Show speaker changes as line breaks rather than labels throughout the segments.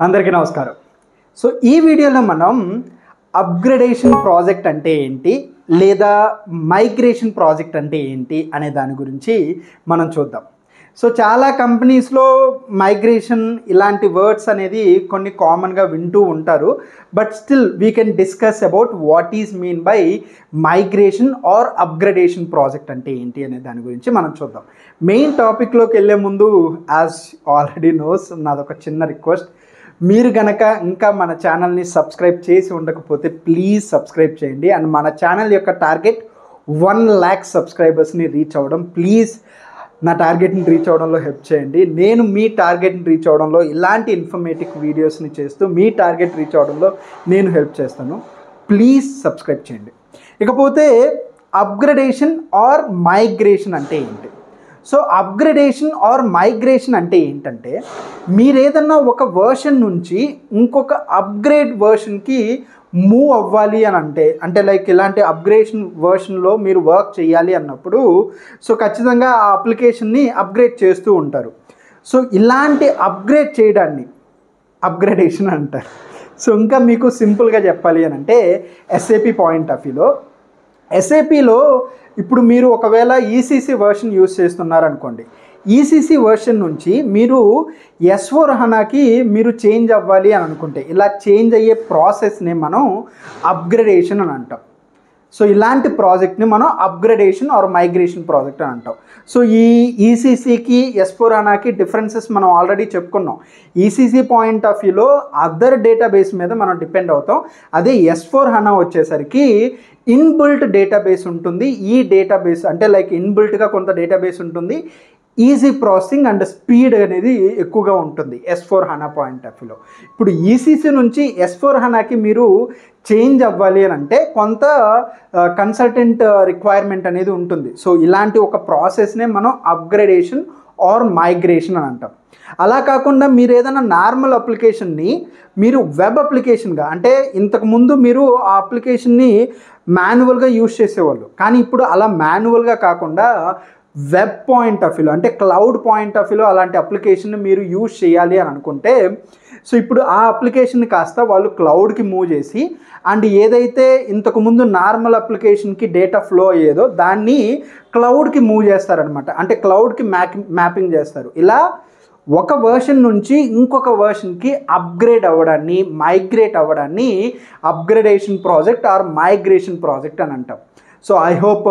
అందరికీ నమస్కారం. సో ఈ వీడియోలో మనం అప్గ్రేడేషన్ ప్రాజెక్ట్ అంటే ఏంటి లేదా మైగ్రేషన్ ప్రాజెక్ట్ అంటే ఏంటి అనే దాని గురించి మనం చూద్దాం. సో చాలా కంపెనీస్లో మైగ్రేషన్ ఇలాంటి వర్డ్స్ అనేది కొన్ని కామన్గా వింటూ ఉంటారు. But still we can discuss about what is mean by migration or upgradation project అంటే ఏంటి అనే దాని గురించి మనం చూద్దాం. మెయిన్ టాపిక్లోకి వెళ్ళే ముందు యాజ్ ఆల్రెడీ నోస్ నాదొక చిన్న రిక్వెస్ట్, మీరు గనక ఇంకా మన ఛానల్ని సబ్స్క్రైబ్ చేసి ఉండకపోతే ప్లీజ్ సబ్స్క్రైబ్ చేయండి. అండ్ మన ఛానల్ యొక్క టార్గెట్ 1 lakh సబ్స్క్రైబర్స్ని రీచ్ అవ్వడం. ప్లీజ్ నా టార్గెట్ని రీచ్ అవ్వడంలో హెల్ప్ చేయండి. నేను మీ టార్గెట్ని రీచ్ అవ్వడంలో ఇలాంటి ఇన్ఫర్మేటివ్ వీడియోస్ని చేస్తూ మీ టార్గెట్ రీచ్ అవ్వడంలో నేను హెల్ప్ చేస్తాను. ప్లీజ్ సబ్స్క్రైబ్ చేయండి. ఇకపోతే అప్గ్రేడేషన్ ఆర్ మైగ్రేషన్ అంటే ఏంటి? సో అప్గ్రేడేషన్ ఆర్ మైగ్రేషన్ అంటే ఏంటంటే, మీరు ఏదన్నా ఒక వర్షన్ నుంచి ఇంకొక అప్గ్రేడ్ వర్షన్కి మూవ్ అవ్వాలి అని అంటే లైక్ ఇలాంటి అప్గ్రేషన్ వర్షన్లో మీరు వర్క్ చేయాలి అన్నప్పుడు సో ఖచ్చితంగా ఆ అప్లికేషన్ని అప్గ్రేడ్ చేస్తూ ఉంటారు. సో ఇలాంటి అప్గ్రేడ్ చేయడాన్ని అప్గ్రేడేషన్ అంటారు. సో ఇంకా మీకు సింపుల్గా చెప్పాలి అని అంటే ఎస్ఏపి పాయింట్ ఆఫ్ వ్యూలో, ఎస్ఏపిలో ఇప్పుడు మీరు ఒకవేళ ఈసీసీ వర్షన్ యూజ్ చేస్తున్నారనుకోండి, ఈసీసీ వర్షన్ నుంచి మీరు S/4HANAకి మీరు చేంజ్ అవ్వాలి అని అనుకుంటే ఇలా చేంజ్ అయ్యే ప్రాసెస్ని మనం అప్గ్రేడేషన్ అని అంటాం. సో ఇలాంటి ప్రాజెక్ట్ని మనం అప్గ్రేడేషన్ ఆర్ మైగ్రేషన్ ప్రాజెక్ట్ అని అంటాం. సో ఈ ఈసీసీకి S/4HANAకి డిఫరెన్సెస్ మనం ఆల్రెడీ చెప్పుకున్నాం. ఈసీసీ పాయింట్ ఆఫ్ వ్యూలో అదర్ డేటాబేస్ మీద మనం డిపెండ్ అవుతాం. అదే S/4HANA వచ్చేసరికి ఇన్బిల్ట్ డేటాబేస్ ఉంటుంది. ఈ డేటాబేస్ అంటే లైక్ ఇన్బిల్ట్గా కొంత డేటాబేస్ ఉంటుంది. ఈజీ ప్రాసెసింగ్ అండ్ స్పీడ్ అనేది ఎక్కువగా ఉంటుంది S/4HANA పాయింట్ ఆఫ్ వ్యూలో. ఇప్పుడు ఈసీసీ నుంచి S/4HANAకి మీరు చేంజ్ అవ్వాలి అని అంటే కొంత కన్సల్టెంట్ రిక్వైర్మెంట్ అనేది ఉంటుంది. సో ఇలాంటి ఒక ప్రాసెస్నే మనం అప్గ్రేడేషన్ ఆర్ మైగ్రేషన్ అని అంటాం. అలా కాకుండా మీరు ఏదైనా నార్మల్ అప్లికేషన్ని మీరు వెబ్ అప్లికేషన్గా, అంటే ఇంతకుముందు మీరు ఆ అప్లికేషన్ని మాన్యువల్గా యూజ్ చేసేవాళ్ళు, కానీ ఇప్పుడు అలా మాన్యువల్గా కాకుండా వెబ్ పాయింట్ ఆఫ్ వ్యూలో అంటే క్లౌడ్ పాయింట్ ఆఫ్ వ్యూలో అలాంటి అప్లికేషన్ని మీరు యూజ్ చేయాలి అని అనుకుంటే సో ఇప్పుడు ఆ అప్లికేషన్ని కాస్త వాళ్ళు క్లౌడ్కి మూవ్ చేసి అండ్ ఏదైతే ఇంతకుముందు నార్మల్ అప్లికేషన్కి డేటా ఫ్లో అయ్యేదో దాన్ని క్లౌడ్కి మూవ్ చేస్తారనమాట. అంటే క్లౌడ్కి మ్యాపింగ్ చేస్తారు. ఇలా ఒక వర్షన్ నుంచి ఇంకొక వర్షన్కి అప్గ్రేడ్ అవ్వడాన్ని, మైగ్రేట్ అవ్వడాన్ని upgradation project or migration project అని అంటాం. సో ఐ హోప్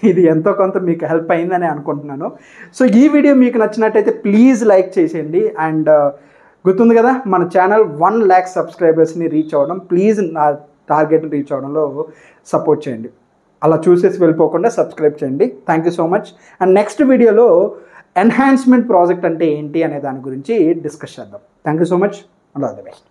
ఇది ఎంతో కొంత మీకు హెల్ప్ అయిందని అనుకుంటున్నాను. సో ఈ వీడియో మీకు నచ్చినట్టయితే ప్లీజ్ లైక్ చేసేయండి. అండ్ గుర్తుంది కదా, మన ఛానల్ 1 lakh సబ్స్క్రైబర్స్ని రీచ్ అవ్వడం. ప్లీజ్ నా టార్గెట్ని రీచ్ అవ్వడంలో సపోర్ట్ చేయండి. అలా చూసేసి వెళ్ళిపోకుండా సబ్స్క్రైబ్ చేయండి. Thank you so much. And next వీడియోలో ఎన్హాన్స్మెంట్ ప్రాజెక్ట్ అంటే ఏంటి అనే దాని గురించి డిస్కస్ చేద్దాం. Thank you so much and all the best.